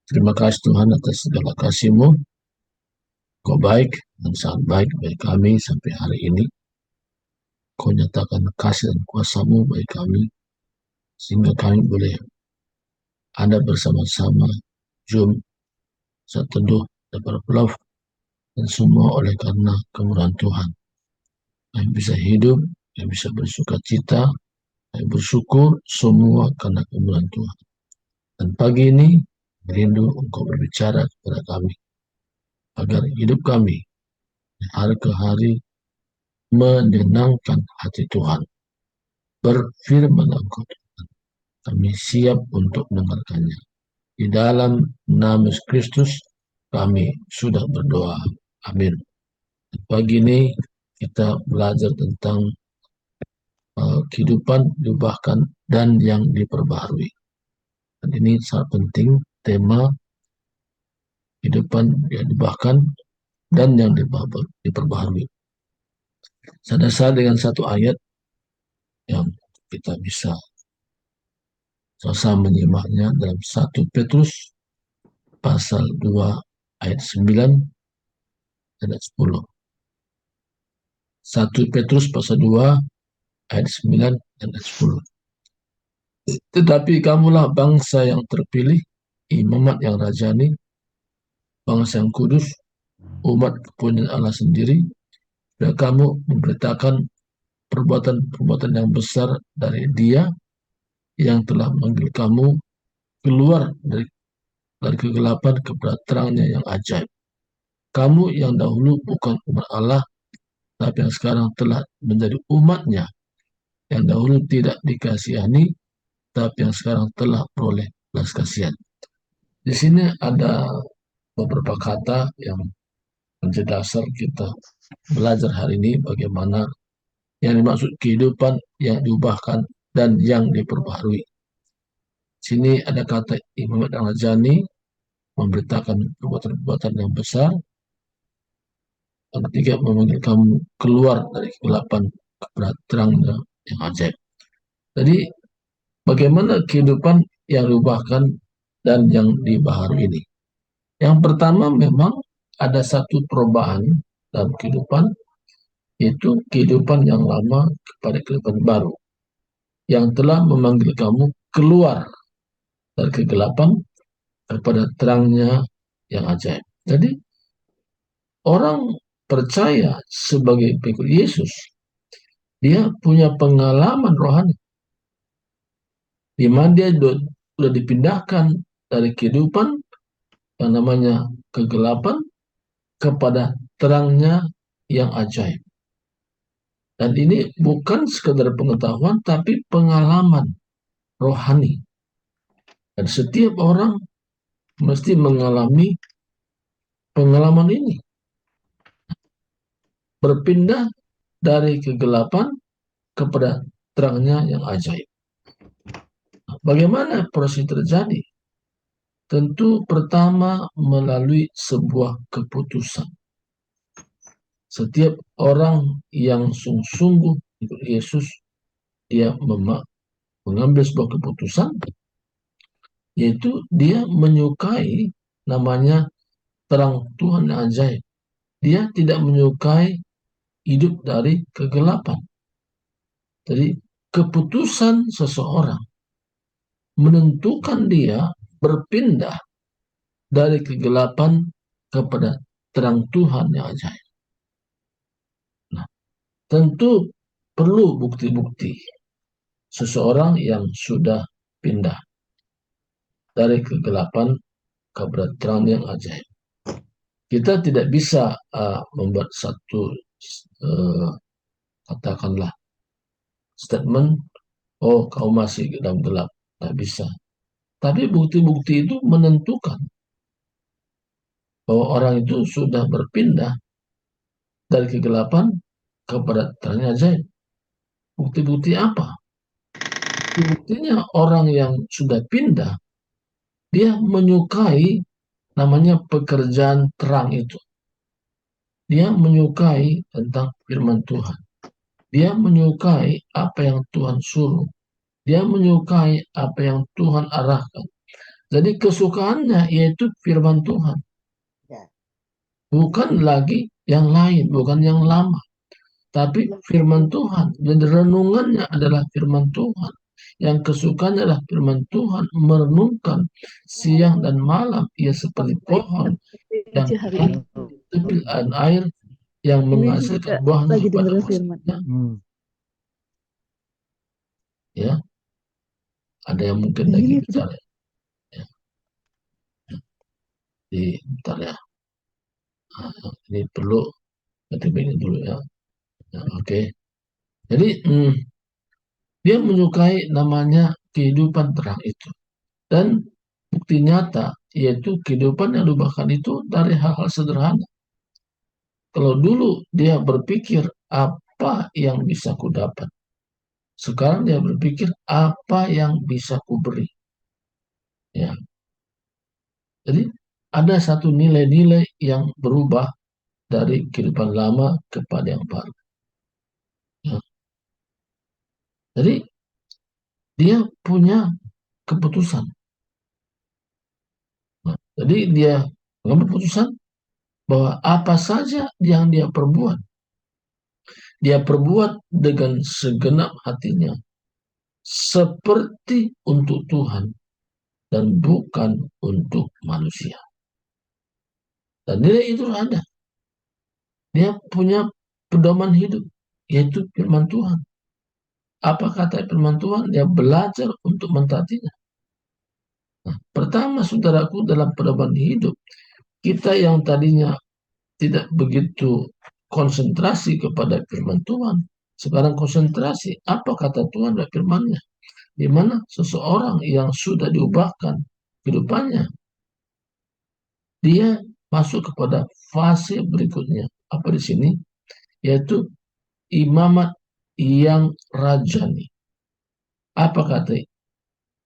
Terima kasih Tuhan atas segala kasih-Mu. Kau baik dan sangat baik bagi kami sampai hari ini. Kau nyatakan kasih dan kuasa-Mu bagi kami, sehingga kami boleh ada bersama-sama, jum, seteduh, dan berpelau, dan semua oleh karena kemurahan Tuhan. Kami bisa hidup, kami bisa bersuka cita, kami bersyukur semua karena kemurahan Tuhan. Dan pagi ini, rindu Engkau berbicara kepada kami, agar hidup kami hari ke hari menyenangkan hati Tuhan. Berfirman Engkau, kami siap untuk mendengarkannya. Di dalam nama Kristus kami sudah berdoa. Amin. Pagi ini kita belajar tentang kehidupan diubahkan dan yang diperbaharui. Dan ini sangat penting, tema kehidupan yang diubahkan dan yang diperbaharui. Saya dasar dengan satu ayat yang kita bisa sama menyimaknya dalam 1 Petrus pasal 2 ayat 9 dan ayat 10. 1 Petrus pasal 2 ayat 9 dan ayat 10. Tetapi kamulah bangsa yang terpilih, imamat yang rajani, bangsa yang kudus, umat kepunyaan Allah sendiri, dan kamu memberitakan perbuatan-perbuatan yang besar dari Dia yang telah memanggil kamu keluar dari kegelapan kepada terangnya yang ajaib. Kamu yang dahulu bukan umat Allah, tapi yang sekarang telah menjadi umatnya, yang dahulu tidak dikasihani, tapi yang sekarang telah beroleh belas kasihan. Di sini ada beberapa kata yang menjadi dasar kita belajar hari ini, bagaimana yang dimaksud kehidupan yang diubahkan dan yang diperbaharui. Sini ada kata imamat yang rajani, memberitakan perbuatan-perbuatan yang besar. Yang ketiga, memanggil kamu keluar dari kegelapan kepada terangnya yang ajaib. Jadi, bagaimana kehidupan yang diubahkan dan yang dibaharui ini? Yang pertama, memang ada satu perubahan dalam kehidupan, yaitu kehidupan yang lama kepada kehidupan baru, yang telah memanggil kamu keluar dari kegelapan kepada terangnya yang ajaib. Jadi, orang percaya sebagai pengikut Yesus, dia punya pengalaman rohani, di mana dia sudah dipindahkan dari kehidupan yang namanya kegelapan kepada terangnya yang ajaib. Dan ini bukan sekedar pengetahuan, tapi pengalaman rohani. Dan setiap orang mesti mengalami pengalaman ini. Berpindah dari kegelapan kepada terangnya yang ajaib. Bagaimana proses terjadi? Tentu pertama melalui sebuah keputusan. Setiap orang yang sungguh-sungguh ikut Yesus, dia mengambil sebuah keputusan, yaitu dia menyukai namanya terang Tuhan yang ajaib. Dia tidak menyukai hidup dari kegelapan. Jadi keputusan seseorang menentukan dia berpindah dari kegelapan kepada terang Tuhan yang ajaib. Nah, tentu perlu bukti-bukti seseorang yang sudah pindah dari kegelapan kepada terang yang ajaib. Kita tidak bisa membuat satu katakanlah statement, oh kau masih dalam gelap. Tidak bisa. Tapi bukti-bukti itu menentukan bahwa orang itu sudah berpindah dari kegelapan kepada terang ajaib. Bukti-bukti apa? Buktinya orang yang sudah pindah, dia menyukai namanya pekerjaan terang itu. Dia menyukai tentang firman Tuhan. Dia menyukai apa yang Tuhan suruh. Dia menyukai apa yang Tuhan arahkan. Jadi kesukaannya yaitu firman Tuhan, Ya. bukan lagi yang lain, bukan yang lama, tapi firman Tuhan. Jadi renungannya adalah firman Tuhan. Yang kesukaannya adalah firman Tuhan, merenungkan siang dan malam. Ia seperti pohon yang Aja hari ini. tumbuh di tepi air yang Ini menghasilkan juga buahnya lagi pada dengerin firman. masanya. Ya, ada yang mungkin Yang lagi ini tuh. bicara. Ya. Bentar ya. Ini perlu ketik dulu ya. Ya, oke. Jadi dia menyukai namanya kehidupan terang itu. Dan bukti nyata yaitu kehidupan yang diubahkan itu dari hal-hal sederhana. Kalau dulu dia berpikir apa yang bisa ku dapat. Sekarang dia berpikir apa yang bisa ku beri. Ya. Jadi ada satu nilai-nilai yang berubah dari kehidupan lama kepada yang baru. Ya. Jadi dia punya keputusan. Nah, jadi dia mengambil keputusan bahwa apa saja yang dia perbuat dengan segenap hatinya, seperti untuk Tuhan dan bukan untuk manusia. Dan nilai itu ada. Dia punya pedoman hidup, yaitu firman Tuhan. Apa kata firman Tuhan? Dia belajar untuk mentaatinya. Nah, pertama, saudaraku, dalam pedoman hidup, kita yang tadinya tidak begitu konsentrasi kepada firman Tuhan, sekarang konsentrasi apa kata Tuhan dan firman-Nya. Di mana seseorang yang sudah diubahkan kehidupannya, dia masuk kepada fase berikutnya. Apa di sini? Yaitu imamat yang rajani. Apa kata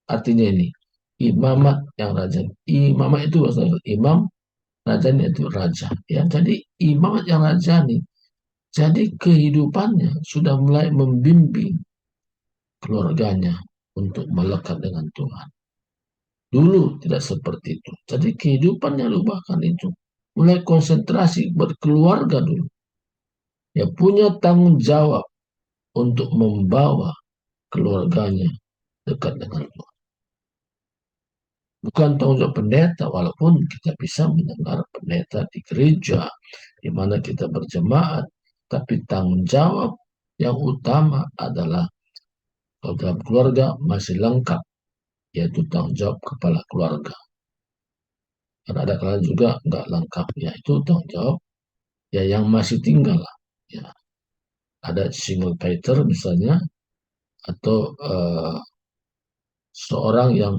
artinya ini? Imamat yang rajani. Imamat itu bahasa imam, rajani itu raja. Ya, jadi imamat yang rajani. Jadi kehidupannya sudah mulai membimbing keluarganya untuk melekat dengan Tuhan. Dulu tidak seperti itu. Jadi kehidupan yang diubahkan itu mulai konsentrasi berkeluarga dulu. Ya punya tanggung jawab untuk membawa keluarganya dekat dengan Tuhan. Bukan tanggung jawab pendeta, walaupun kita bisa mendengar pendeta di gereja, di mana kita berjemaat, tapi tanggung jawab yang utama adalah kalau dalam keluarga masih lengkap, yaitu tanggung jawab kepala keluarga. Karena ada kalanya juga nggak lengkap, yaitu tanggung jawab ya yang masih tinggal. Ya, ada single pater misalnya, atau seorang yang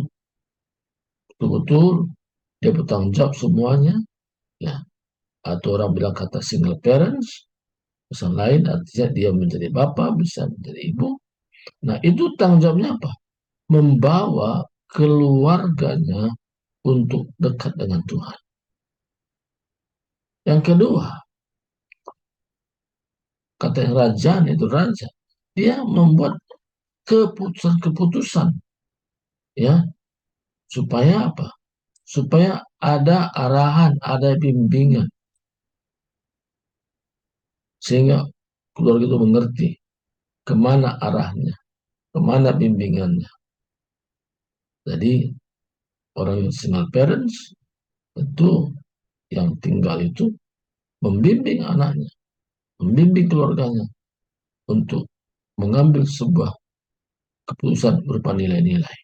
betul-betul dia bertanggung jawab semuanya, ya. Atau orang bilang kata single parents, pesan lain artinya dia menjadi bapak, bisa menjadi ibu. Nah itu tanggung jawabnya apa? Membawa keluarganya untuk dekat dengan Tuhan. Yang kedua, kata yang raja itu raja, dia membuat keputusan-keputusan, ya, supaya apa? Supaya ada arahan, ada bimbingan, sehingga keluarga itu mengerti kemana arahnya, kemana bimbingannya. Jadi orang yang single parents itu yang tinggal itu membimbing anaknya, membimbing keluarganya untuk mengambil sebuah keputusan berupa nilai-nilai.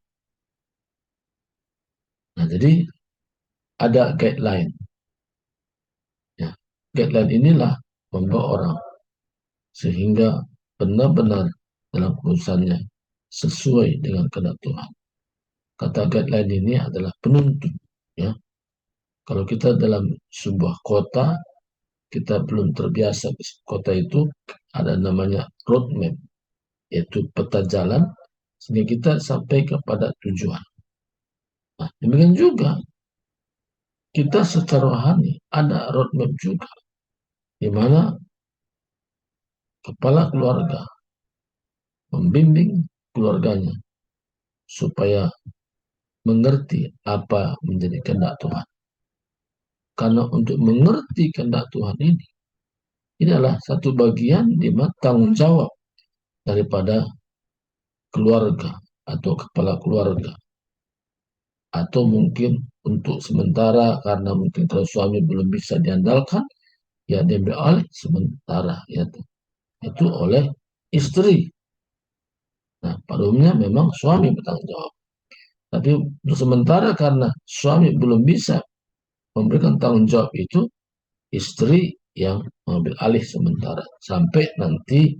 Nah, jadi ada guideline. Ya. Guideline inilah membawa orang sehingga benar-benar dalam keputusannya sesuai dengan kehendak Tuhan. Kata guideline ini adalah penuntun. Ya. Kalau kita dalam sebuah kota, kita belum terbiasa di kota itu, ada namanya roadmap, yaitu peta jalan, sehingga kita sampai kepada tujuan. Nah, demikian juga kita secara rohani ada roadmap juga, di mana kepala keluarga membimbing keluarganya supaya mengerti apa menjadi kehendak Tuhan. Karena untuk mengerti kehendak Tuhan ini adalah satu bagian di mana tanggung jawab daripada keluarga atau kepala keluarga. Atau mungkin untuk sementara karena mungkin kalau suami belum bisa diandalkan, ya diambil alih sementara ya itu oleh istri. Nah, pada umumnya memang suami bertanggung jawab. Tapi untuk sementara karena suami belum bisa memberikan tanggung jawab itu, istri yang mengambil alih sementara sampai nanti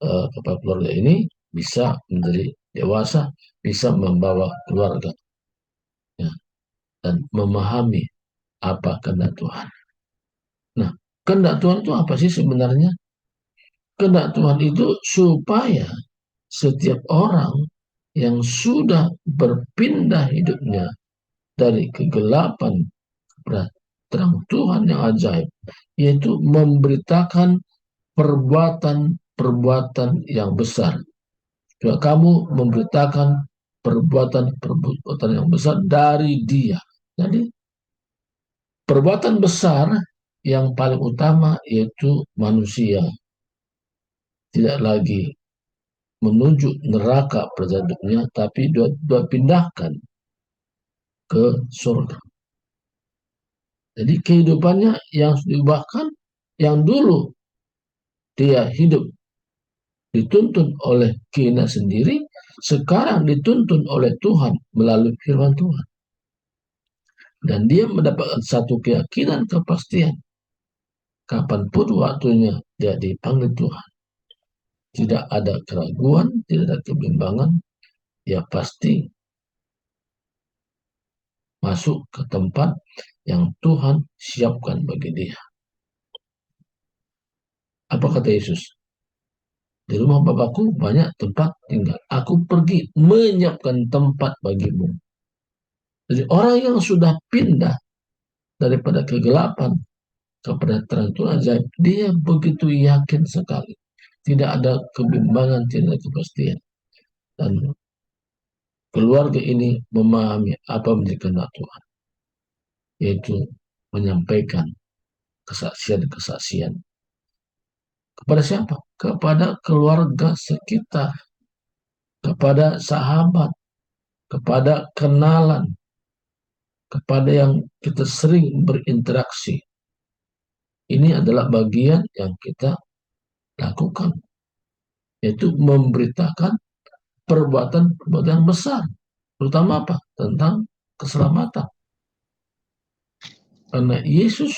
kepala keluarga ini bisa menjadi dewasa, bisa membawa keluarga ya, dan memahami apa kehendak Tuhan. Nah, kehendak Tuhan itu apa sih sebenarnya? Kehendak Tuhan itu supaya setiap orang yang sudah berpindah hidupnya dari kegelapan kepada terang Tuhan yang ajaib, yaitu memberitakan perbuatan-perbuatan yang besar. Juga kamu memberitakan perbuatan-perbuatan yang besar dari Dia. Jadi, perbuatan besar yang paling utama yaitu manusia tidak lagi menuju neraka perjalanan, tapi dua pindahkan ke surga. Jadi kehidupannya yang diubahkan, yang dulu dia hidup dituntun oleh keinginan sendiri, sekarang dituntun oleh Tuhan melalui firman Tuhan. Dan dia mendapatkan satu keyakinan, kepastian. Kapanpun waktunya dia dipanggil Tuhan. Tidak ada keraguan, tidak ada kebimbangan, dia pasti masuk ke tempat yang Tuhan siapkan bagi dia. Apa kata Yesus? Di rumah Bapakku banyak tempat tinggal. Aku pergi menyiapkan tempat bagimu. Jadi orang yang sudah pindah daripada kegelapan kepada terang Tuhan ajaib, dia begitu yakin sekali. Tidak ada kebimbangan, tidak ada kepastian. Dan keluarga ini memahami apa menjadi kehendak Tuhan. Yaitu menyampaikan kesaksian-kesaksian. Kepada siapa? Kepada keluarga sekitar, kepada sahabat, kepada kenalan, kepada yang kita sering berinteraksi. Ini adalah bagian yang kita lakukan, yaitu memberitakan perbuatan-perbuatan yang besar, terutama apa? Tentang keselamatan. Karena Yesus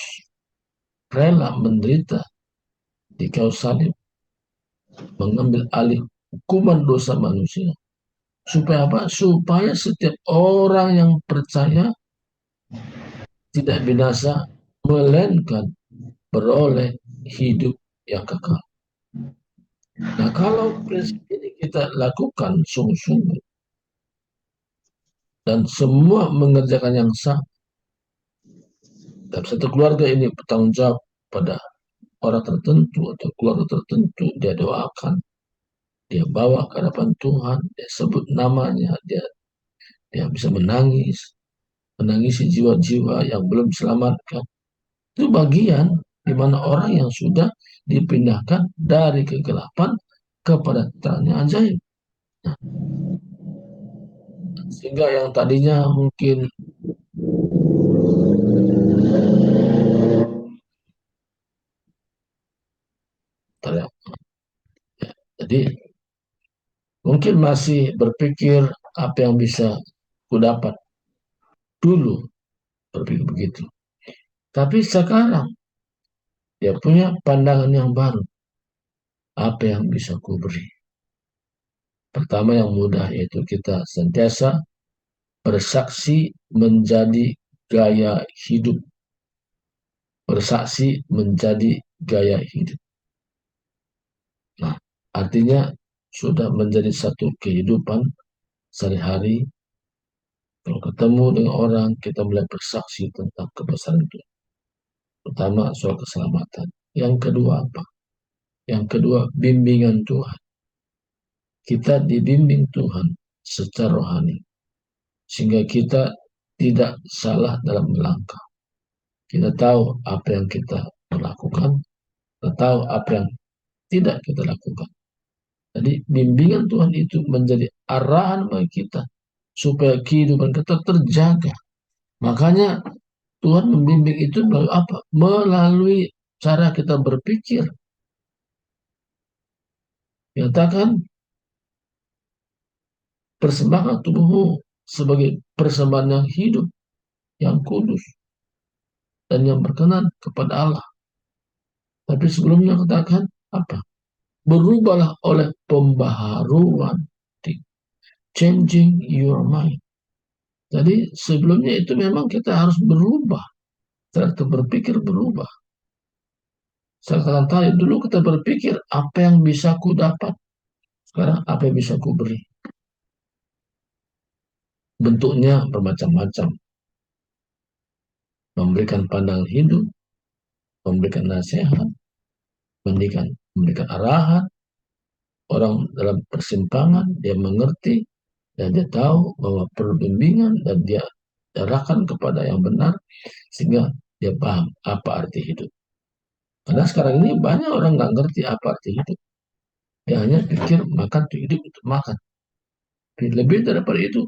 rela menderita di kayu salib, mengambil alih hukuman dosa manusia. Supaya apa? Supaya setiap orang yang percaya tidak binasa, melainkan beroleh hidup yang kekal. Nah, kalau prinsip ini kita lakukan sungguh-sungguh dan semua mengerjakan yang sah, dan satu keluarga ini bertanggung jawab pada orang tertentu atau keluarga tertentu, dia doakan, dia bawa ke hadapan Tuhan, dia sebut namanya, dia bisa menangisi jiwa-jiwa yang belum diselamatkan. Itu bagian di mana orang yang sudah dipindahkan dari kegelapan kepada terang yang ajaib. Nah, sehingga yang tadinya mungkin jadi mungkin masih berpikir apa yang bisa ku dapat dulu, berpikir begitu. Tapi sekarang dia punya pandangan yang baru. Apa yang bisa ku beri? Pertama yang mudah yaitu kita sentiasa bersaksi menjadi gaya hidup. Bersaksi menjadi gaya hidup. Nah, artinya sudah menjadi satu kehidupan sehari-hari. Kalau ketemu dengan orang, kita mulai bersaksi tentang kebesaran Tuhan. Pertama, soal keselamatan. Yang kedua apa? Yang kedua, bimbingan Tuhan. Kita dibimbing Tuhan secara rohani. sehingga kita tidak salah dalam melangkah. Kita tahu apa yang kita lakukan, kita tahu apa yang tidak kita lakukan. Jadi bimbingan Tuhan itu menjadi arahan bagi kita supaya kehidupan kita terjaga. Makanya Tuhan membimbing itu melalui apa? Melalui cara kita berpikir. Nyatakan persembahkan tubuhmu sebagai persembahan yang hidup, yang kudus, dan yang berkenan kepada Allah. Tapi sebelumnya katakan apa? Berubahlah oleh pembaharuan, changing your mind. Jadi sebelumnya itu memang kita harus berubah, cara kita berpikir berubah. Saya katakan tadi, dulu kita berpikir apa yang bisa ku dapat, sekarang apa yang bisa ku beri. Bentuknya bermacam-macam, memberikan pandangan hidup, memberikan nasihat, memberikan arahan. Orang dalam persimpangan, dia mengerti, dan dia tahu bahwa perlu bimbingan, dan dia arahkan kepada yang benar, sehingga dia paham apa arti hidup. Karena sekarang ini banyak orang nggak ngerti apa arti hidup. Dia hanya pikir makan itu hidup untuk makan. Lebih daripada itu,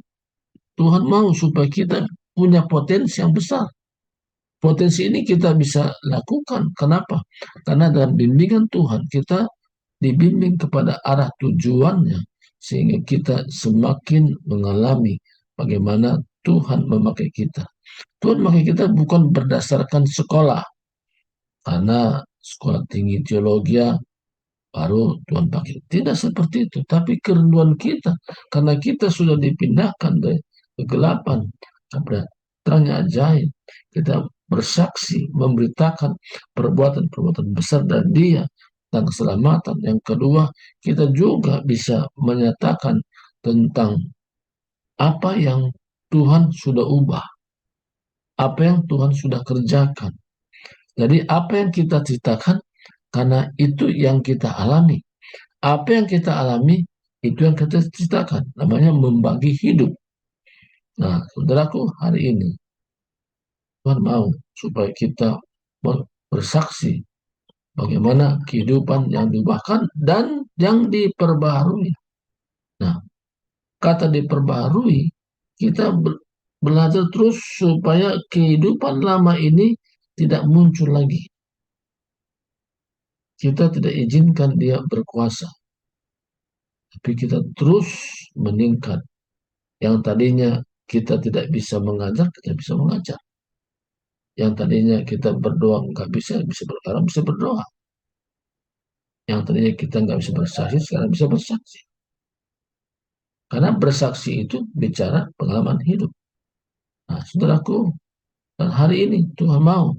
Tuhan mau supaya kita punya potensi yang besar. Potensi ini kita bisa lakukan. Kenapa? Karena dalam bimbingan Tuhan, kita dibimbing kepada arah tujuannya, sehingga kita semakin mengalami bagaimana Tuhan memakai kita. Tuhan memakai kita bukan berdasarkan sekolah, karena sekolah tinggi teologi baru Tuhan pakai. Tidak seperti itu, tapi kerinduan kita, karena kita sudah dipindahkan dari kegelapan kepada terangnya ajaib. Kita bersaksi, memberitakan perbuatan-perbuatan besar dari Dia tentang keselamatan. Yang kedua, kita juga bisa menyatakan tentang apa yang Tuhan sudah ubah, apa yang Tuhan sudah kerjakan. Jadi apa yang kita ceritakan, karena itu yang kita alami. Apa yang kita alami, itu yang kita ceritakan. Namanya membagi hidup. Nah, saudaraku, hari ini Tuhan mau supaya kita bersaksi bagaimana kehidupan yang diubahkan dan yang diperbaharui. Nah, kata diperbaharui, kita belajar terus supaya kehidupan lama ini tidak muncul lagi. Kita tidak izinkan dia berkuasa, tapi kita terus meningkat. Yang tadinya kita tidak bisa mengajar, kita bisa mengajar. Yang tadinya kita berdoa nggak bisa, sekarang bisa berdoa. Yang tadinya kita nggak bisa bersaksi, sekarang bisa bersaksi. Karena bersaksi itu bicara pengalaman hidup. Nah, saudaraku, dan hari ini Tuhan mau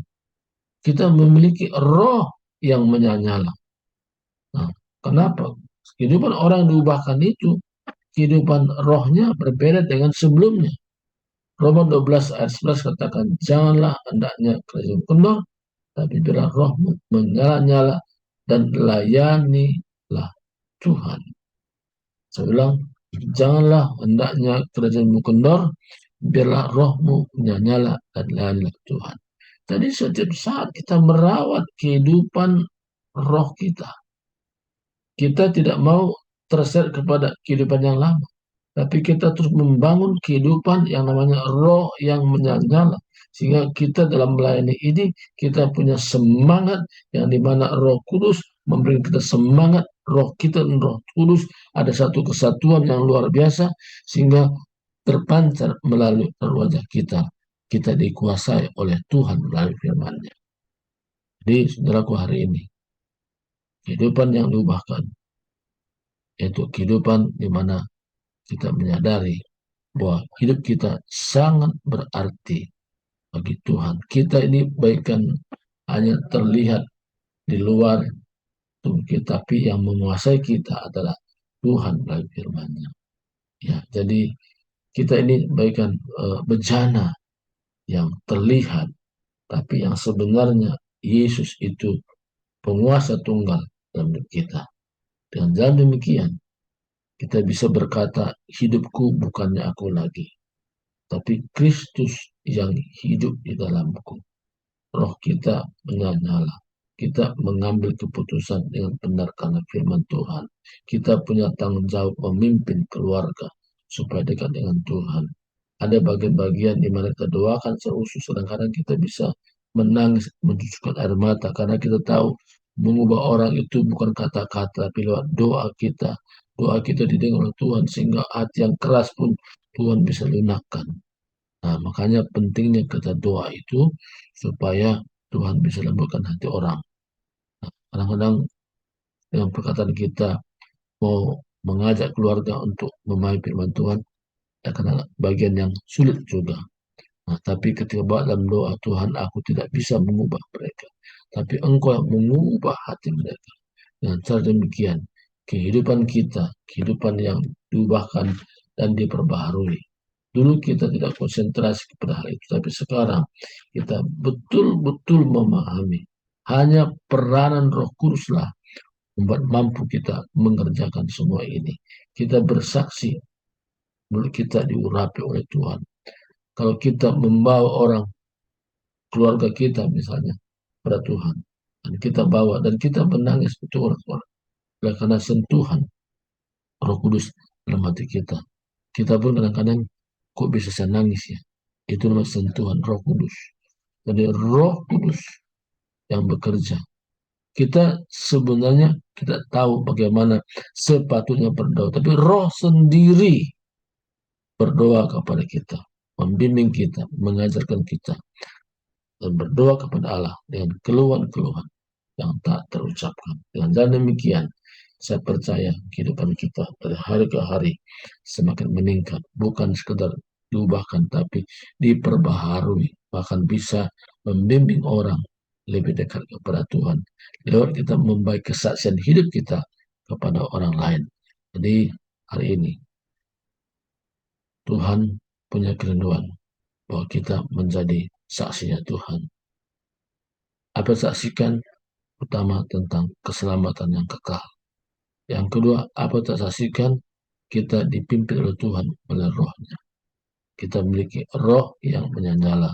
kita memiliki roh yang menyala. Nah, kenapa? Kehidupan orang yang diubahkan itu, kehidupan rohnya berbeda dengan sebelumnya. Roma 12 ayat 11 katakan, janganlah hendaknya kerajaan kendor, tapi biarlah rohmu menyala-nyala dan layanilah Tuhan. Saya bilang, janganlah hendaknya kerajaanmu kendor, biarlah rohmu menyala dan layanilah Tuhan. Jadi setiap saat kita merawat kehidupan roh kita. Kita tidak mau terseret kepada kehidupan yang lama. Tapi kita terus membangun kehidupan yang namanya roh yang menyala. Sehingga kita dalam melayani ini, kita punya semangat yang dimana Roh Kudus memberi kita semangat. Roh kita dan Roh Kudus ada satu kesatuan yang luar biasa, sehingga terpancar melalui wajah kita. Kita dikuasai oleh Tuhan melalui firman-Nya. Jadi, saudaraku, hari ini, kehidupan yang diubahkan, yaitu kehidupan di mana kita menyadari bahwa hidup kita sangat berarti bagi Tuhan. Kita ini baikkan hanya terlihat di luar tubuh kita, tapi yang menguasai kita adalah Tuhan melalui firman-Nya. Ya, jadi kita ini baikkan bejana yang terlihat, tapi yang sebenarnya Yesus itu penguasa tunggal dalam hidup kita. Dengan jalan demikian, kita bisa berkata, hidupku bukannya aku lagi, tapi Kristus yang hidup di dalamku. Roh kita menyala. Kita mengambil keputusan dengan benar karena firman Tuhan. Kita punya tanggung jawab memimpin keluarga supaya dekat dengan Tuhan. Ada bagian-bagian di mana kita doakan seusus, kadang-kadang kita bisa menangis, mencucurkan air mata karena kita tahu mengubah orang itu bukan kata-kata, tapi lewat doa kita. Doa kita didengar oleh Tuhan sehingga hati yang keras pun Tuhan bisa lunakkan. Nah, makanya pentingnya kita doa itu supaya Tuhan bisa lembutkan hati orang. Nah, kadang-kadang dengan perkataan kita mau mengajak keluarga untuk memahami firman Tuhan, ya karena bagian yang sulit juga. Nah, tapi ketika dalam doa, Tuhan, aku tidak bisa mengubah mereka, tapi Engkau yang mengubah hati mereka. Dengan cara demikian, kehidupan kita, kehidupan yang diubahkan dan diperbaharui. Dulu kita tidak konsentrasi kepada hal itu, tapi sekarang kita betul-betul memahami. Hanya peranan Roh Kuduslah membuat mampu kita mengerjakan semua ini. Kita bersaksi, mulut kita diurapi oleh Tuhan. Kalau kita membawa orang, keluarga kita misalnya, pada Tuhan, dan kita bawa, dan kita menangis betul orang karena sentuhan Roh Kudus dalam hati kita. Kita pun kadang-kadang kok bisa saya nangis ya? Itu adalah sentuhan Roh Kudus. Jadi Roh Kudus yang bekerja. Kita sebenarnya tidak tahu bagaimana sepatutnya berdoa, tapi Roh sendiri berdoa kepada kita, membimbing kita, mengajarkan kita, dan berdoa kepada Allah dengan keluhan-keluhan yang tak terucapkan. Dengan jalan demikian, saya percaya kehidupan kita dari hari ke hari semakin meningkat, bukan sekedar diubahkan, tapi diperbaharui, bahkan bisa membimbing orang lebih dekat kepada Tuhan. Lewat kita membaik kesaksian hidup kita kepada orang lain. Jadi hari ini Tuhan punya kerinduan bahwa kita menjadi saksinya Tuhan. Apa saksikan? Pertama tentang keselamatan yang kekal. Yang kedua, apa tak saksikan? Kita dipimpin oleh Tuhan oleh rohnya. Kita memiliki roh yang menyala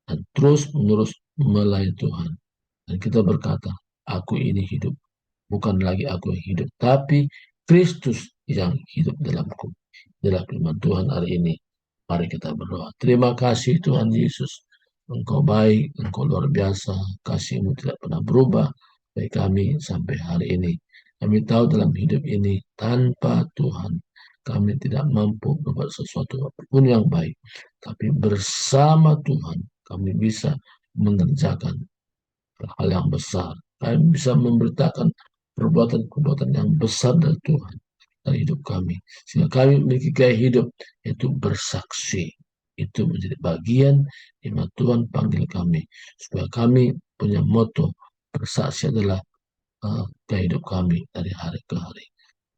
dan terus menerus melayani Tuhan. Dan kita berkata, aku ini hidup. Bukan lagi aku yang hidup, tapi Kristus yang hidup dalamku. Inilah firman Tuhan hari ini. Mari kita berdoa. Terima kasih Tuhan Yesus. Engkau baik, Engkau luar biasa. Kasih-Mu tidak pernah berubah bagi kami sampai hari ini. Kami tahu dalam hidup ini tanpa Tuhan kami tidak mampu berbuat sesuatu apapun yang baik. Tapi bersama Tuhan kami bisa mengerjakan hal yang besar. Kami bisa memberitakan perbuatan-perbuatan yang besar dari Tuhan dalam hidup kami. Sehingga kami memiliki gaya hidup yaitu bersaksi. Itu menjadi bagian di mana Tuhan panggil kami. Supaya kami punya moto bersaksi adalah gaya hidup kami dari hari ke hari.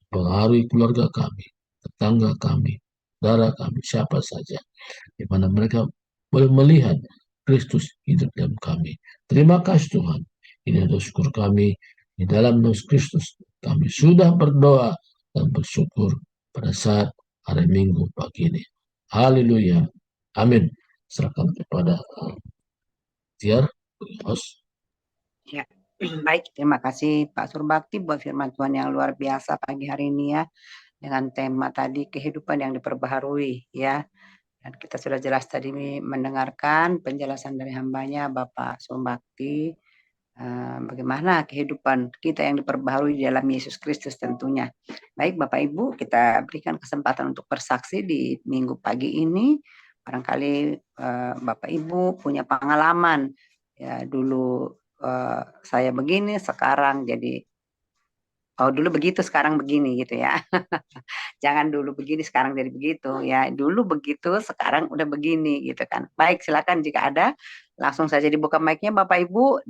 Pengaruhi keluarga kami, tetangga kami, saudara kami, siapa saja di mana mereka boleh melihat Kristus hidup dalam kami. Terima kasih Tuhan. Ini adalah syukur kami di dalam nama Kristus. Kami sudah berdoa dan bersyukur pada saat hari Minggu pagi ini. Haleluya. Amin. Serahkan kepada Tiar, host. Ya, baik. Terima kasih Pak Surbakti buat firman Tuhan yang luar biasa pagi hari ini ya. Dengan tema tadi kehidupan yang diperbaharui ya. Dan kita sudah jelas tadi mendengarkan penjelasan dari hambanya Bapak Surbakti. Bagaimana kehidupan kita yang diperbaharui di dalam Yesus Kristus tentunya. Baik Bapak Ibu, kita berikan kesempatan untuk bersaksi di minggu pagi ini. Barangkali Bapak Ibu punya pengalaman ya dulu saya begini, sekarang jadi dulu begitu, sekarang begini gitu ya. Jangan dulu begini, sekarang jadi begitu ya. Dulu begitu, sekarang udah begini gitu kan. Baik, silakan jika ada langsung saja dibuka mic-nya Bapak Ibu,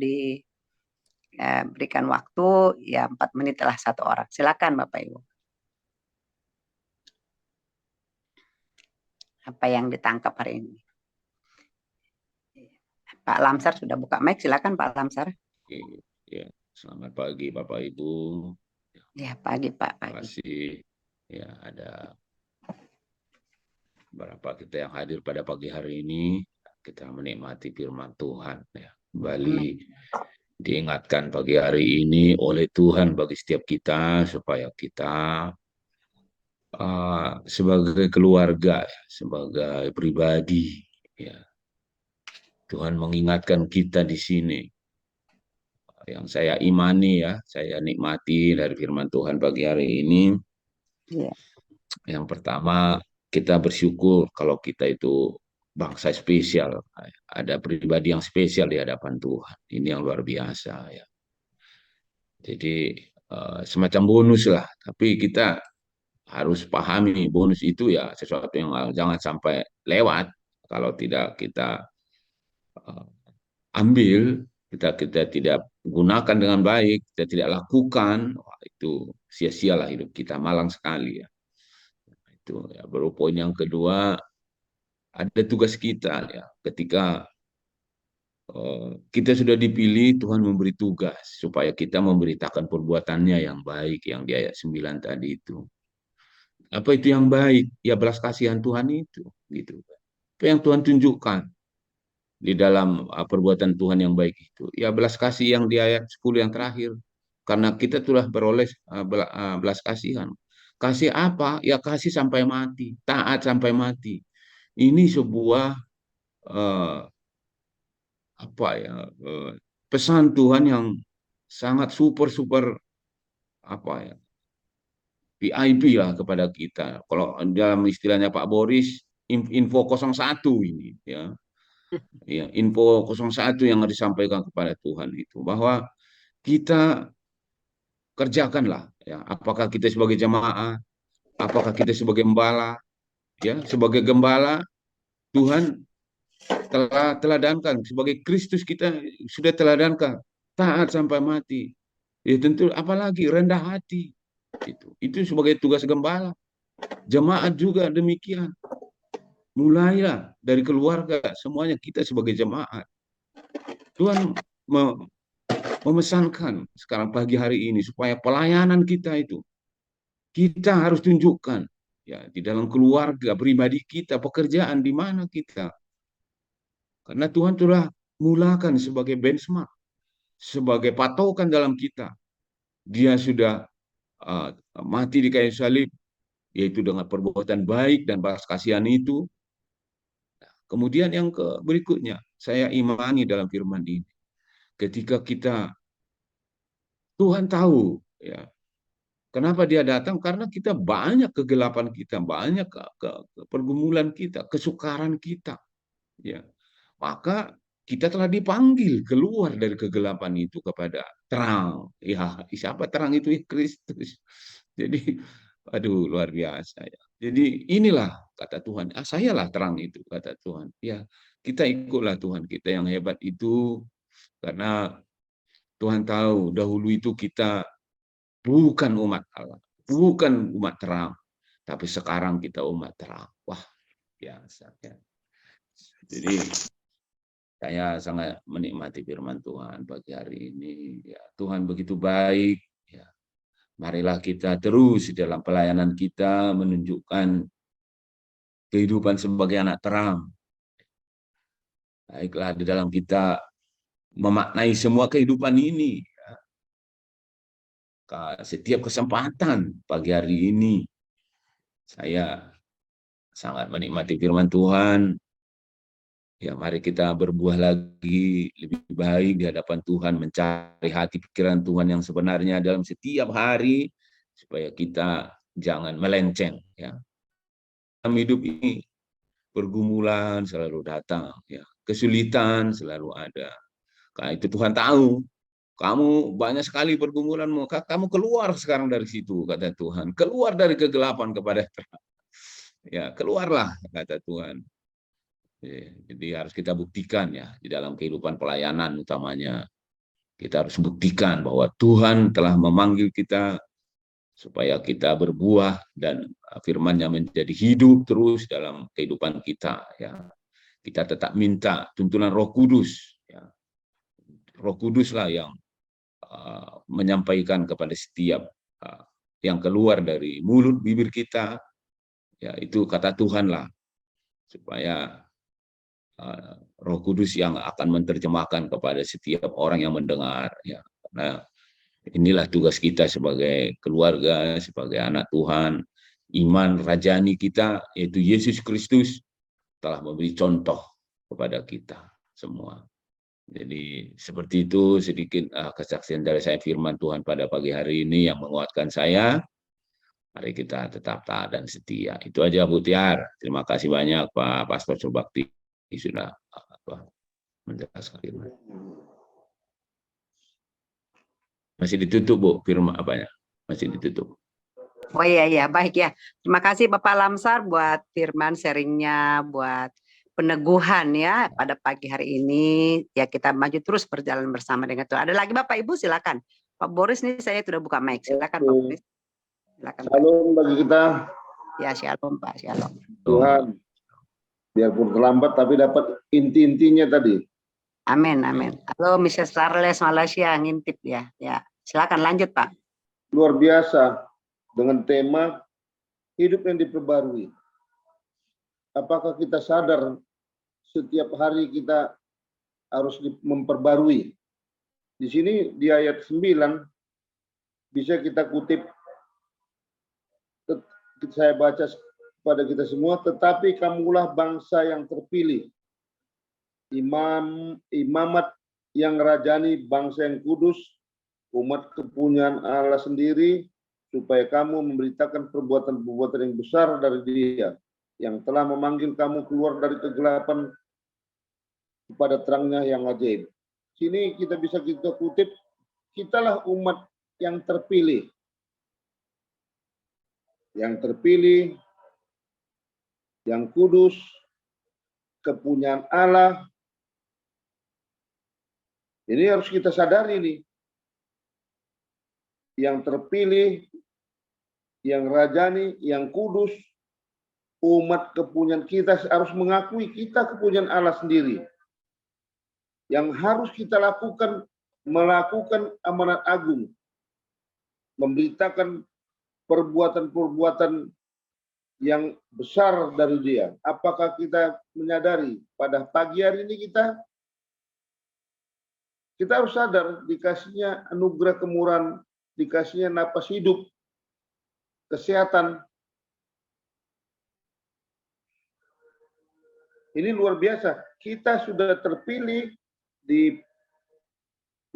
berikan waktu ya 4 menit lah satu orang. Silakan Bapak Ibu. Apa yang ditangkap hari ini? Pak Lamsar sudah buka mic, silakan Pak Lamsar. Ya, selamat pagi Bapak Ibu. Ya, pagi Pak. Terima kasih. Ya, ada berapa kita yang hadir pada pagi hari ini, kita menikmati firman Tuhan. Ya. Kembali diingatkan pagi hari ini oleh Tuhan bagi setiap kita, supaya kita sebagai keluarga, sebagai pribadi, ya, Tuhan mengingatkan kita di sini. Yang saya imani, ya, saya nikmati dari firman Tuhan pagi hari ini. Iya. Yang pertama, kita bersyukur kalau kita itu bangsa spesial, ada pribadi yang spesial di hadapan Tuhan. Ini yang luar biasa, ya. Jadi semacam bonus lah, tapi kita harus pahami bonus itu ya sesuatu yang jangan sampai lewat. Kalau tidak kita uh, ambil, kita tidak gunakan dengan baik, kita tidak lakukan, wah, itu sia-sialah hidup kita, malang sekali, ya. Itu ya. Baru poin yang kedua, ada tugas kita, ya. Ketika kita sudah dipilih, Tuhan memberi tugas supaya kita memberitakan perbuatannya yang baik, yang di ayat 9 tadi itu. Apa itu yang baik? Ya belas kasihan Tuhan itu, gitu. Apa yang Tuhan tunjukkan di dalam perbuatan Tuhan yang baik itu? Ya belas kasih yang di ayat 10 yang terakhir. Karena kita telah beroleh belas kasihan. Kasih apa? Ya kasih sampai mati, taat sampai mati. Ini sebuah uh, apa ya, pesan Tuhan yang sangat super super apa ya, VIP lah kepada kita. Kalau dalam istilahnya Pak Boris, info 01 ini, ya. Ya, info 01 yang disampaikan kepada Tuhan itu, bahwa kita kerjakanlah, ya. Apakah kita sebagai jemaah, apakah kita sebagai gembala, ya. Sebagai gembala, Tuhan telah teladankan, sebagai Kristus kita sudah teladankan, taat sampai mati. Ya tentu, apalagi rendah hati. Itu sebagai tugas gembala. Jemaat juga demikian. Mulailah dari keluarga, semuanya kita sebagai jemaat. Tuhan memesankan sekarang pagi hari ini supaya pelayanan kita itu kita harus tunjukkan, ya, di dalam keluarga, pribadi kita, pekerjaan di mana kita. Karena Tuhan telah mulakan sebagai benchmark, sebagai patokan dalam kita. Dia sudah mati di kayu salib, yaitu dengan perbuatan baik dan balas kasihan itu. Kemudian yang berikutnya, saya imani dalam firman ini, ketika kita, Tuhan tahu, ya, kenapa dia datang, karena kita banyak kegelapan kita, banyak pergumulan kita, kesukaran kita, ya. Maka kita telah dipanggil keluar dari kegelapan itu kepada terang. Ya, siapa terang itu? Ya, Kristus. Jadi, aduh, luar biasa, ya. Jadi inilah kata Tuhan, sayalah terang itu, kata Tuhan. Ya, kita ikutlah Tuhan kita yang hebat itu, karena Tuhan tahu dahulu itu kita bukan umat Allah, bukan umat terang, tapi sekarang kita umat terang. Wah, biasa, ya. Jadi saya sangat menikmati firman Tuhan pagi hari ini. Ya, Tuhan begitu baik. Ya. Marilah kita terus di dalam pelayanan kita menunjukkan kehidupan sebagai anak terang. Baiklah di dalam kita memaknai semua kehidupan ini. Ya. Setiap kesempatan pagi hari ini, saya sangat menikmati firman Tuhan. Ya, mari kita berbuah lagi lebih baik di hadapan Tuhan, mencari hati pikiran Tuhan yang sebenarnya dalam setiap hari, supaya kita jangan melenceng, ya. Dalam hidup ini pergumulan selalu datang, ya. Kesulitan selalu ada. Karena itu Tuhan tahu kamu banyak sekali pergumulanmu, kamu keluar sekarang dari situ, kata Tuhan. Keluar dari kegelapan kepada terang. Ya, keluarlah, kata Tuhan. Jadi harus kita buktikan, ya, di dalam kehidupan pelayanan utamanya. Kita harus buktikan bahwa Tuhan telah memanggil kita supaya kita berbuah dan firman-Nya menjadi hidup terus dalam kehidupan kita, ya. Kita tetap minta tuntunan Roh Kudus, ya. Roh Kuduslah yang menyampaikan kepada setiap yang keluar dari mulut bibir kita, ya, itu kata Tuhan lah. supaya Roh Kudus yang akan menerjemahkan kepada setiap orang yang mendengar, ya. Karena inilah tugas kita sebagai keluarga, sebagai anak Tuhan. Iman rajani kita, yaitu Yesus Kristus, telah memberi contoh kepada kita semua. Jadi seperti itu sedikit kesaksian dari saya, firman Tuhan pada pagi hari ini yang menguatkan saya. Mari kita tetap taat dan setia. Itu aja Bu Tiar. Terima kasih banyak Pak Pastor Surbakti sudah menjelaskan firman. Masih ditutup Bu firman apanya? Masih ditutup. Oh iya, baik ya. Terima kasih Bapak Lamsar buat firman sharingnya, buat peneguhan ya pada pagi hari ini. Ya kita maju terus berjalan bersama dengan Tuhan. Ada lagi Bapak Ibu silakan. Pak Boris nih saya sudah buka mic. Silakan Pak Boris. Silakan. Shalom bagi kita. Ya shalom Pak, shalom. Tuhan, biarpun terlambat tapi dapat inti-intinya tadi. Amin, amin. Halo Mrs. Charles Malaysia ngintip ya. Ya, silakan lanjut Pak. Luar biasa dengan tema hidup yang diperbarui. Apakah kita sadar setiap hari kita harus memperbarui? Di sini di ayat 9 bisa kita kutip, saya baca kepada kita semua, tetapi kamulah bangsa yang terpilih, imamat yang rajani, bangsa yang kudus, umat kepunyaan Allah sendiri, supaya kamu memberitakan perbuatan-perbuatan yang besar dari Dia, yang telah memanggil kamu keluar dari kegelapan kepada terangnya yang ajaib. Sini kita bisa kita kutip, kitalah umat yang terpilih. Yang terpilih, yang kudus, kepunyaan Allah. Ini harus kita sadari nih. Yang terpilih, yang rajani, yang kudus, umat kepunyaan kita harus mengakui kita kepunyaan Allah sendiri. Yang harus kita lakukan, melakukan amanat agung. Memberitakan perbuatan-perbuatan yang besar dari Dia. Apakah kita menyadari pada pagi hari ini kita harus sadar dikasihnya anugerah kemurahan, dikasihnya napas hidup, kesehatan. Ini luar biasa. Kita sudah terpilih di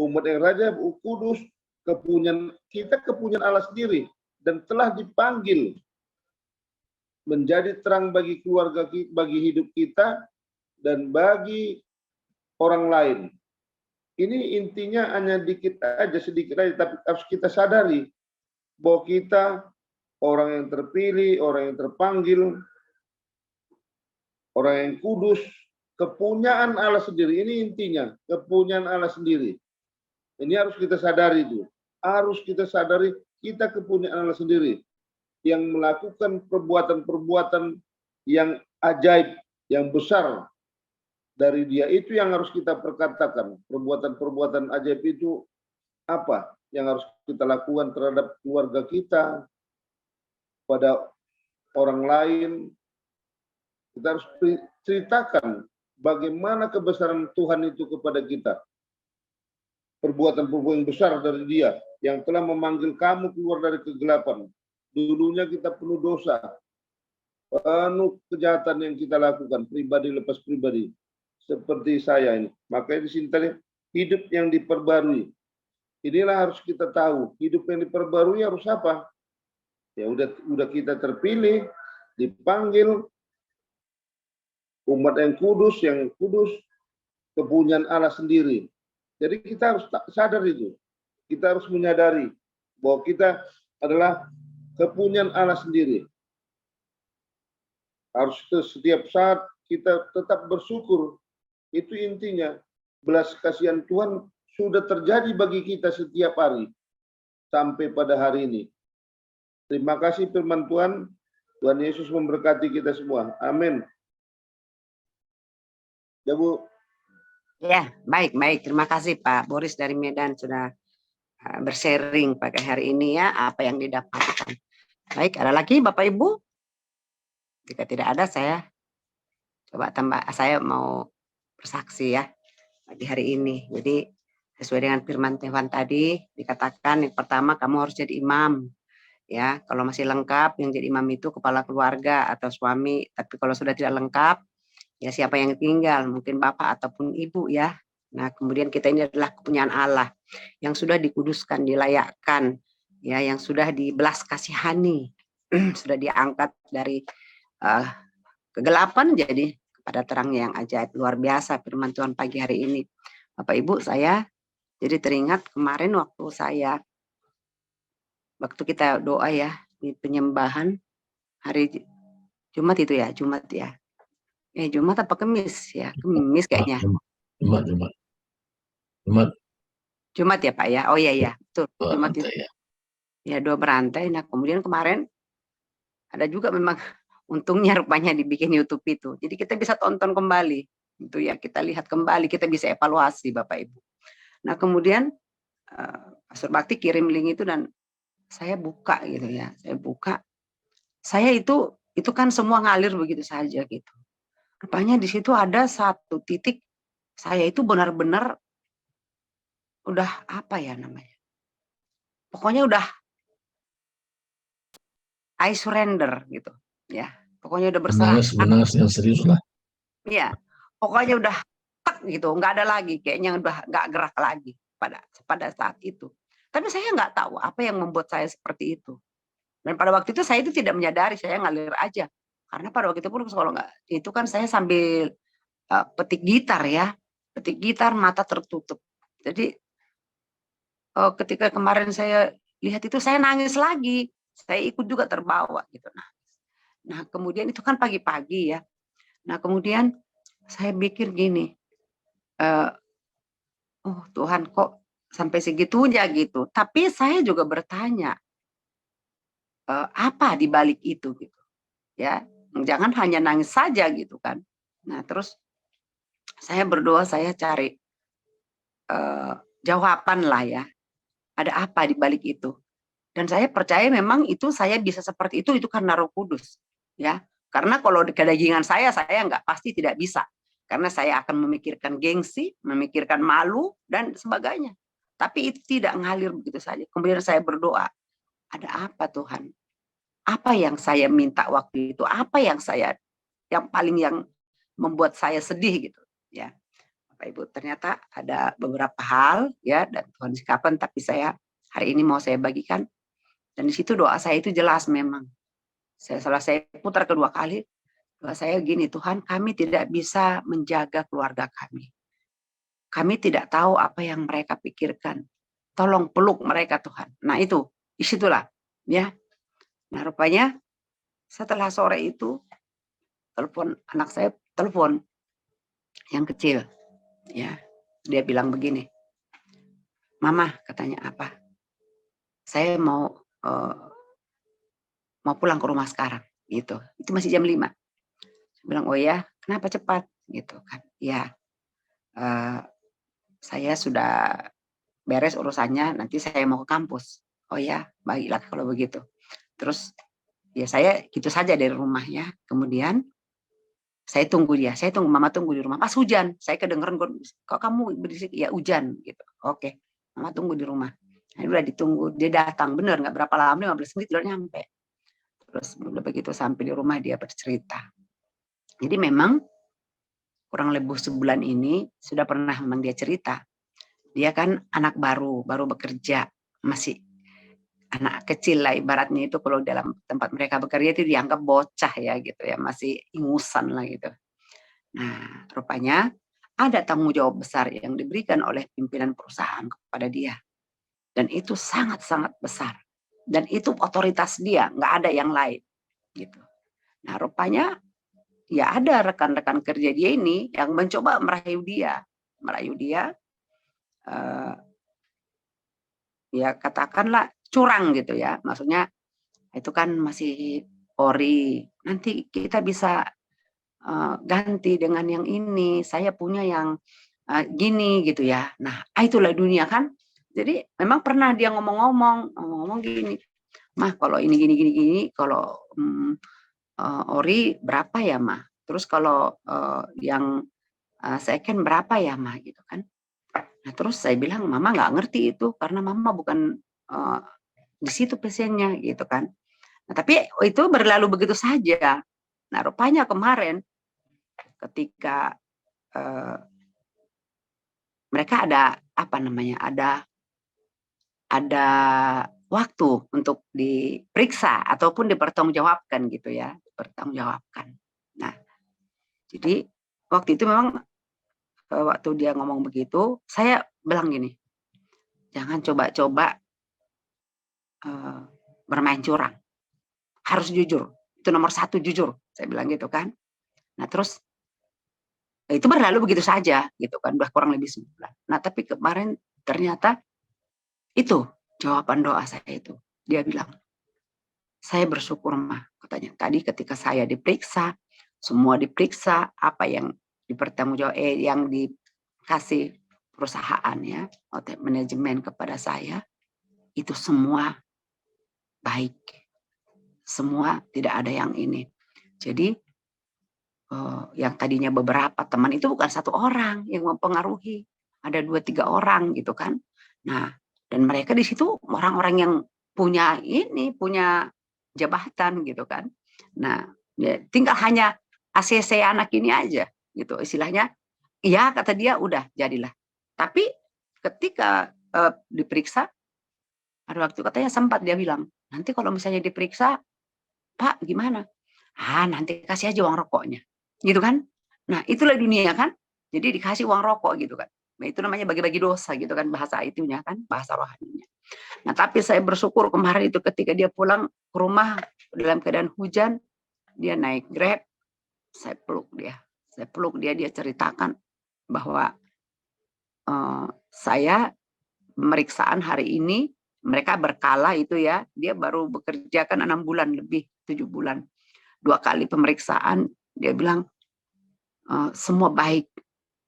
umat yang raja, kudus, kepunyaan Allah sendiri, dan telah dipanggil menjadi terang bagi keluarga, bagi hidup kita, dan bagi orang lain. Ini intinya hanya sedikit aja, tapi harus kita sadari bahwa kita orang yang terpilih, orang yang terpanggil, orang yang kudus, kepunyaan Allah sendiri. Ini intinya, kepunyaan Allah sendiri. Ini harus kita sadari itu. Harus kita sadari kita kepunyaan Allah sendiri yang melakukan perbuatan-perbuatan yang ajaib, yang besar dari Dia. Itu yang harus kita perkatakan. Perbuatan-perbuatan ajaib itu apa yang harus kita lakukan terhadap keluarga kita, pada orang lain. Kita harus ceritakan bagaimana kebesaran Tuhan itu kepada kita. Perbuatan-perbuatan besar dari Dia yang telah memanggil kamu keluar dari kegelapan. Dulunya kita penuh dosa, penuh kejahatan yang kita lakukan, pribadi lepas pribadi. Seperti saya ini. Makanya di sini tadi, hidup yang diperbarui. Inilah harus kita tahu. Hidup yang diperbarui harus apa? Ya udah kita terpilih, dipanggil, umat yang kudus, kepunyaan Allah sendiri. Jadi kita harus sadar itu. Kita harus menyadari bahwa kita adalah kepunyaan Allah sendiri. Harus setiap saat kita tetap bersyukur. Itu intinya. Belas kasihan Tuhan sudah terjadi bagi kita setiap hari. Sampai pada hari ini. Terima kasih firman Tuhan. Tuhan Yesus memberkati kita semua. Amin. Ya Bu. Ya, baik. Terima kasih Pak Boris dari Medan sudah bersharing pada hari ini ya, apa yang didapatkan. Baik, ada lagi Bapak Ibu? Jika tidak ada, saya Coba tambah, saya mau bersaksi ya di hari ini. Jadi sesuai dengan firman Tuhan tadi dikatakan yang pertama kamu harus jadi imam. Ya, kalau masih lengkap yang jadi imam itu kepala keluarga atau suami. Tapi kalau sudah tidak lengkap, ya siapa yang tinggal? Mungkin bapak ataupun ibu ya. Nah, kemudian kita ini adalah kepunyaan Allah yang sudah dikuduskan, dilayakkan, ya, yang sudah dibelas kasihani, sudah diangkat dari kegelapan jadi kepada terang yang ajaib. Luar biasa firman Tuhan pagi hari ini. Bapak Ibu, saya jadi teringat kemarin waktu kita doa ya di penyembahan hari Jumat itu ya, Jumat ya. Jumat apa Kamis ya? Kamis kayaknya. Jumat ya Pak ya. Oh iya ya, betul. Jumat itu. Ya, dua berantai. Nah, kemudian kemarin ada juga memang untungnya rupanya dibikin YouTube itu. Jadi kita bisa tonton kembali. Itu ya, kita lihat kembali, kita bisa evaluasi Bapak Ibu. Nah, kemudian Pastor Bakti kirim link itu dan saya buka gitu ya. Saya buka. Saya itu kan semua ngalir begitu saja gitu. Rupanya di situ ada satu titik saya itu benar-benar udah apa ya namanya? Pokoknya udah I surrender gitu ya. Pokoknya udah berserah. Menangis yang serius lah. Iya. Pokoknya udah gitu, nggak ada lagi, kayaknya udah nggak gerak lagi pada saat itu. Tapi saya nggak tahu apa yang membuat saya seperti itu. Dan pada waktu itu saya itu tidak menyadari, saya ngalir aja. Karena pada waktu itu pun kalau nggak itu kan saya sambil petik gitar ya, petik gitar mata tertutup. Jadi ketika kemarin saya lihat itu saya nangis lagi, saya ikut juga terbawa gitu. Nah kemudian itu kan pagi-pagi ya. Nah kemudian saya pikir gini. Oh Tuhan kok sampai segitunya gitu. Tapi saya juga bertanya apa di balik itu gitu. Ya, jangan hanya nangis saja gitu kan. Nah, terus saya berdoa, saya cari jawaban lah ya. Ada apa di balik itu? Dan saya percaya memang itu saya bisa seperti itu karena Roh Kudus, ya. Karena kalau di kedagingan saya nggak pasti tidak bisa. Karena saya akan memikirkan gengsi, memikirkan malu, dan sebagainya. Tapi itu tidak ngalir begitu saja. Kemudian saya berdoa, ada apa Tuhan? Apa yang saya minta waktu itu? Apa yang paling yang membuat saya sedih gitu? Ya, Bapak Ibu, ternyata ada beberapa hal ya, dan Tuhan sikapan, tapi saya hari ini mau saya bagikan. Dan di situ doa saya itu jelas memang. Setelah saya putar kedua kali, doa saya gini, Tuhan kami tidak bisa menjaga keluarga kami. Kami tidak tahu apa yang mereka pikirkan. Tolong peluk mereka Tuhan. Nah itu, disitulah. Ya. Nah rupanya setelah sore itu, anak saya telepon yang kecil. Ya, dia bilang begini, Mama katanya apa? Saya mau pulang ke rumah sekarang. Gitu. Itu masih jam 5. Saya bilang, oh ya, kenapa cepat? Gitu kan. Ya, saya sudah beres urusannya, nanti saya mau ke kampus. Oh ya, baiklah kalau begitu. Terus ya saya gitu saja dari rumahnya. Kemudian saya tunggu dia, Mama tunggu di rumah. Pas hujan, saya kedengeran, kok kamu berisik? Ya hujan gitu. Oke, Mama tunggu di rumah. Nah, udah ditunggu, dia datang bener nggak berapa lama, 15 menit udah nyampe. Terus udah begitu sampai di rumah dia bercerita. Jadi memang kurang lebih sebulan ini sudah pernah memang dia cerita. Dia kan anak baru bekerja, masih anak kecil lah ibaratnya itu, kalau dalam tempat mereka bekerja itu dianggap bocah ya gitu ya, masih ingusan lah gitu. Nah, rupanya ada tanggung jawab besar yang diberikan oleh pimpinan perusahaan kepada dia. Dan itu sangat-sangat besar. Dan itu otoritas dia, nggak ada yang lain gitu. Nah, rupanya ya ada rekan-rekan kerja dia ini yang mencoba merayu dia, ya katakanlah curang gitu ya, maksudnya itu kan masih ori, nanti kita bisa ganti dengan yang ini, saya punya yang gini gitu ya. Nah itulah dunia kan. Jadi memang pernah dia ngomong gini, Mah kalau ini gini, kalau ori berapa ya Mah? Terus kalau yang second berapa ya, Ma? Gitu kan. Nah, terus saya bilang, Mama nggak ngerti itu karena Mama bukan di situ pasiennya gitu kan. Nah, tapi itu berlalu begitu saja. Nah, rupanya kemarin ketika mereka ada apa namanya, ada waktu untuk diperiksa ataupun dipertanggungjawabkan gitu ya, dipertanggungjawabkan. Nah, jadi waktu itu memang waktu dia ngomong begitu, saya bilang gini, jangan coba-coba bermain curang, harus jujur, itu nomor 1 jujur, saya bilang gitu kan. Nah terus itu berlalu begitu saja gitu kan, udah kurang lebih sebulan. Nah tapi kemarin ternyata itu jawaban doa saya itu. Dia bilang, saya bersyukur mah, katanya. Tadi ketika saya diperiksa, semua diperiksa, apa yang dipertanggungjawabkan, yang dikasih perusahaan ya, manajemen kepada saya, itu semua baik. Semua tidak ada yang ini. Jadi yang tadinya beberapa teman itu bukan 1 orang yang mempengaruhi, ada 2-3 orang gitu kan. Nah, dan mereka di situ orang-orang yang punya jabatan gitu kan. Nah, ya tinggal hanya ACC anak ini aja gitu istilahnya. Iya kata dia udah jadilah. Tapi ketika diperiksa ada waktu katanya sempat dia bilang, nanti kalau misalnya diperiksa, Pak gimana? Nanti kasih aja uang rokoknya. Gitu kan. Nah itulah dunia kan. Jadi dikasih uang rokok gitu kan. Nah itu namanya bagi-bagi dosa gitu kan bahasa itunya kan. Bahasa rohaninya. Nah tapi saya bersyukur kemarin itu ketika dia pulang ke rumah dalam keadaan hujan. Dia naik Grab. Saya peluk dia. Dia ceritakan bahwa saya pemeriksaan hari ini. Mereka berkala itu ya. Dia baru bekerja kan 6 bulan lebih. 7 bulan. 2 kali pemeriksaan, dia bilang semua baik.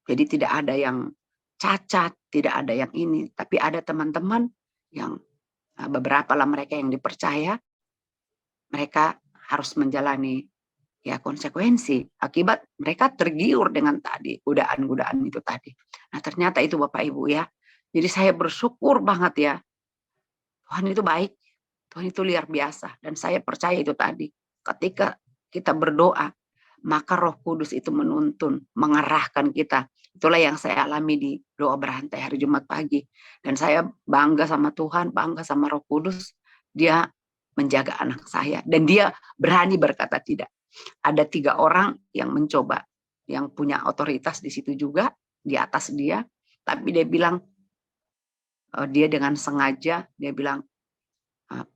Jadi tidak ada yang cacat, tidak ada yang ini. Tapi ada teman-teman yang beberapa lah mereka yang dipercaya, mereka harus menjalani ya konsekuensi akibat mereka tergiur dengan tadi godaan-godaan itu tadi. Nah ternyata itu Bapak Ibu ya. Jadi saya bersyukur banget ya. Tuhan itu baik, Tuhan itu luar biasa. Dan saya percaya itu tadi. Ketika kita berdoa, maka Roh Kudus itu menuntun, mengarahkan kita. Itulah yang saya alami di doa berantai hari Jumat pagi. Dan saya bangga sama Tuhan, bangga sama Roh Kudus. Dia menjaga anak saya. Dan dia berani berkata tidak. Ada 3 orang yang mencoba, yang punya otoritas di situ juga, di atas dia. Tapi dia bilang, dia dengan sengaja, dia bilang,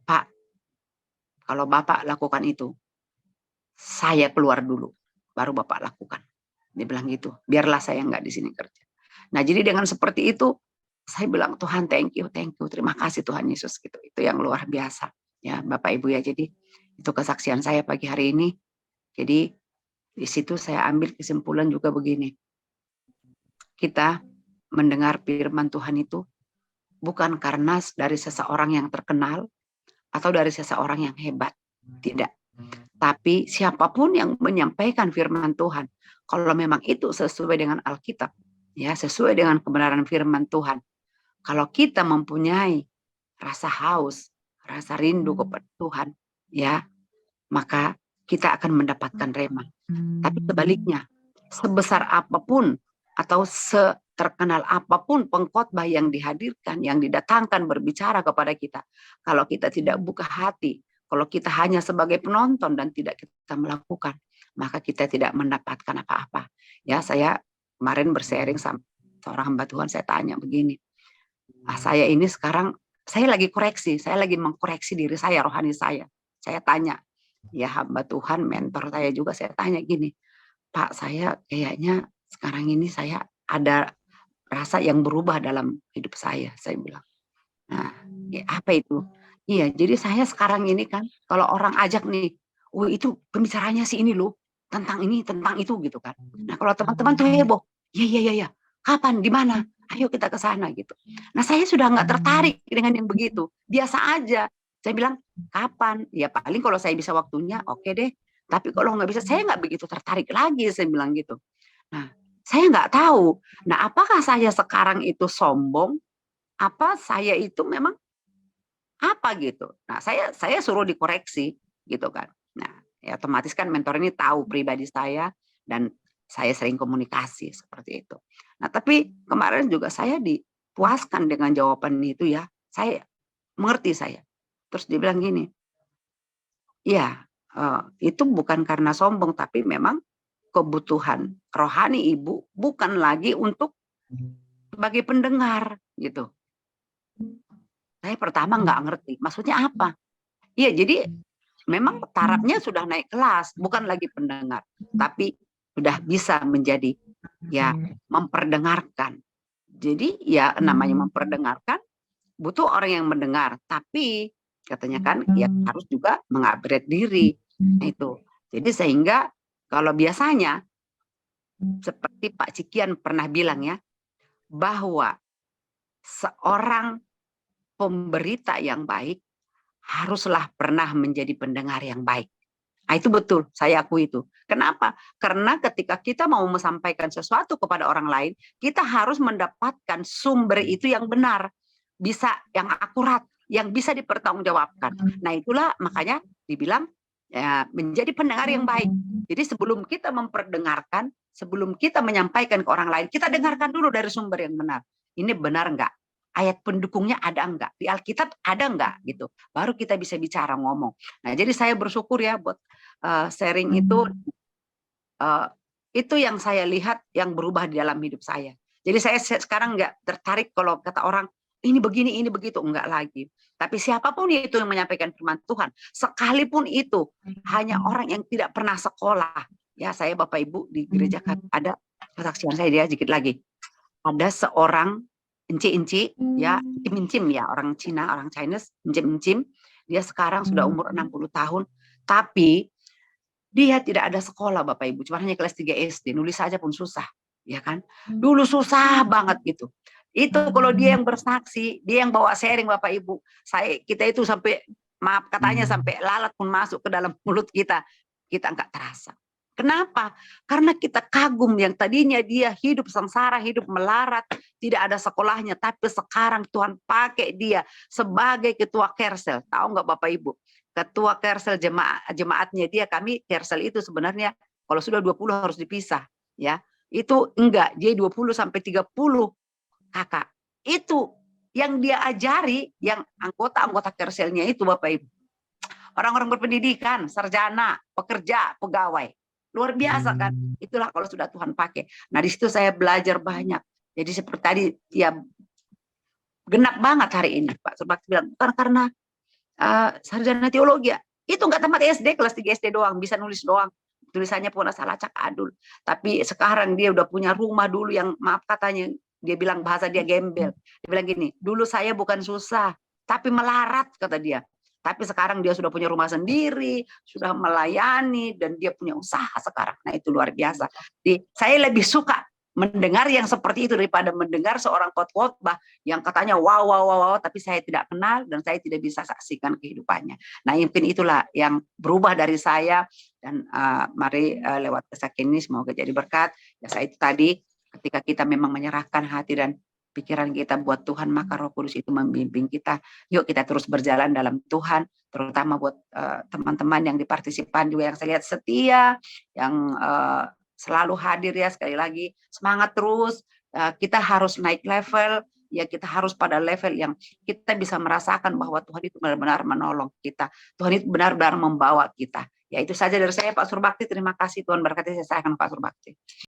Pak, kalau Bapak lakukan itu, saya keluar dulu, baru Bapak lakukan. Dia bilang gitu, biarlah saya nggak di sini kerja. Nah jadi dengan seperti itu, saya bilang Tuhan thank you, terima kasih Tuhan Yesus gitu. Itu yang luar biasa ya Bapak Ibu ya. Jadi itu kesaksian saya pagi hari ini. Jadi di situ saya ambil kesimpulan juga begini. Kita mendengar firman Tuhan itu bukan karena dari seseorang yang terkenal atau dari seseorang yang hebat. Tidak. Tapi siapapun yang menyampaikan firman Tuhan, kalau memang itu sesuai dengan Alkitab, ya sesuai dengan kebenaran firman Tuhan. Kalau kita mempunyai rasa haus, rasa rindu kepada Tuhan, ya maka kita akan mendapatkan rema. Tapi sebaliknya, sebesar apapun atau terkenal apapun pengkhotbah yang dihadirkan, yang didatangkan berbicara kepada kita, kalau kita tidak buka hati, kalau kita hanya sebagai penonton dan tidak kita melakukan, maka kita tidak mendapatkan apa-apa. Ya, saya kemarin bersharing sama seorang hamba Tuhan, saya tanya begini, saya ini sekarang, saya lagi koreksi, saya lagi mengkoreksi diri saya, rohani saya. Saya tanya, ya hamba Tuhan, mentor saya juga, saya tanya gini, Pak, saya kayaknya sekarang ini saya ada rasa yang berubah dalam hidup saya bilang. Nah, ya apa itu? Iya, jadi saya sekarang ini kan, kalau orang ajak nih, itu pembicaranya si ini loh, tentang ini, tentang itu gitu kan. Nah, kalau teman-teman tuh heboh, ya, kapan, di mana? Ayo kita ke sana gitu. Nah, saya sudah nggak tertarik dengan yang begitu, biasa aja. Saya bilang, kapan? Ya paling kalau saya bisa waktunya, oke deh. Tapi kalau nggak bisa, saya nggak begitu tertarik lagi, saya bilang gitu. Nah, saya nggak tahu. Nah, apakah saya sekarang itu sombong? Apa saya itu memang apa gitu? Nah, saya suruh dikoreksi gitu kan. Nah, ya otomatis kan mentor ini tahu pribadi saya dan saya sering komunikasi seperti itu. Nah, tapi kemarin juga saya dipuaskan dengan jawaban itu ya. Saya mengerti saya. Terus dia bilang gini, ya, itu bukan karena sombong, tapi memang kebutuhan rohani ibu bukan lagi untuk sebagai pendengar gitu. Saya pertama nggak ngerti, maksudnya apa? Iya, jadi memang tarafnya sudah naik kelas, bukan lagi pendengar, tapi sudah bisa menjadi ya memperdengarkan. Jadi ya namanya memperdengarkan butuh orang yang mendengar, tapi katanya kan ya harus juga mengupgrade diri. Nah, itu. Jadi sehingga kalau biasanya seperti Pak Cikian pernah bilang ya, bahwa seorang pemberita yang baik haruslah pernah menjadi pendengar yang baik. Nah, itu betul, saya akui itu. Kenapa? Karena ketika kita mau menyampaikan sesuatu kepada orang lain, kita harus mendapatkan sumber itu yang benar, bisa yang akurat, yang bisa dipertanggungjawabkan. Nah, itulah makanya dibilang ya, menjadi pendengar yang baik. Jadi sebelum kita memperdengarkan, sebelum kita menyampaikan ke orang lain, kita dengarkan dulu dari sumber yang benar. Ini benar enggak? Ayat pendukungnya ada enggak? Di Alkitab ada enggak? Gitu. Baru kita bisa bicara ngomong. Nah, jadi saya bersyukur ya buat sharing itu yang saya lihat yang berubah di dalam hidup saya. Jadi saya sekarang enggak tertarik kalau kata orang ini begini, ini begitu, enggak lagi. Tapi siapapun itu yang menyampaikan firman Tuhan, sekalipun itu hanya orang yang tidak pernah sekolah. Ya, saya Bapak Ibu di gereja kan ada kesaksian saya dia sedikit lagi. Ada seorang enci-enci ya, encim ya, orang Cina, orang Chinese, encim-encim. Dia sekarang sudah umur 60 tahun, tapi dia tidak ada sekolah Bapak Ibu, cuma hanya kelas 3 SD, nulis saja pun susah, ya kan? Dulu susah banget gitu. Itu kalau dia yang bersaksi, dia yang bawa sharing Bapak Ibu. Kita itu sampai maaf katanya sampai lalat pun masuk ke dalam mulut kita. Kita enggak terasa. Kenapa? Karena kita kagum yang tadinya dia hidup sengsara, hidup melarat, tidak ada sekolahnya, tapi sekarang Tuhan pakai dia sebagai ketua Kersel. Tahu enggak Bapak Ibu? Ketua Kersel jemaatnya dia, kami Kersel itu sebenarnya kalau sudah 20 harus dipisah, ya. Itu enggak, dia 20 sampai 30 kakak. Itu yang dia ajari, yang anggota-anggota Kerselnya itu Bapak Ibu. Orang-orang berpendidikan, sarjana, pekerja, pegawai. Luar biasa kan? Itulah kalau sudah Tuhan pakai. Nah, di situ saya belajar banyak. Jadi seperti tadi ya genap banget hari ini Pak Surbakti bilang, bukan karena sarjana teologi ya. Itu enggak tamat SD, kelas 3 SD doang, bisa nulis doang. Tulisannya pun asal acak adul. Tapi sekarang dia udah punya rumah dulu yang maaf katanya dia bilang bahasa dia gembel. Dia bilang gini, dulu saya bukan susah, tapi melarat kata dia. Tapi sekarang dia sudah punya rumah sendiri, sudah melayani, dan dia punya usaha sekarang. Nah itu luar biasa. Jadi, saya lebih suka mendengar yang seperti itu daripada mendengar seorang khotbah yang katanya wow, tapi saya tidak kenal dan saya tidak bisa saksikan kehidupannya. Nah mungkin itulah yang berubah dari saya dan mari lewat kisah ini semoga jadi berkat. Ya saya itu tadi ketika kita memang menyerahkan hati dan pikiran kita buat Tuhan, maka Roh Kudus itu membimbing kita. Yuk kita terus berjalan dalam Tuhan, terutama buat teman-teman yang di partisipan juga yang saya lihat setia, yang selalu hadir ya, sekali lagi semangat terus. Kita harus naik level, ya kita harus pada level yang kita bisa merasakan bahwa Tuhan itu benar-benar menolong kita. Tuhan itu benar-benar membawa kita. Ya itu saja dari saya Pak Surbakti. Terima kasih Tuhan berkati. Saya akan Pak Surbakti.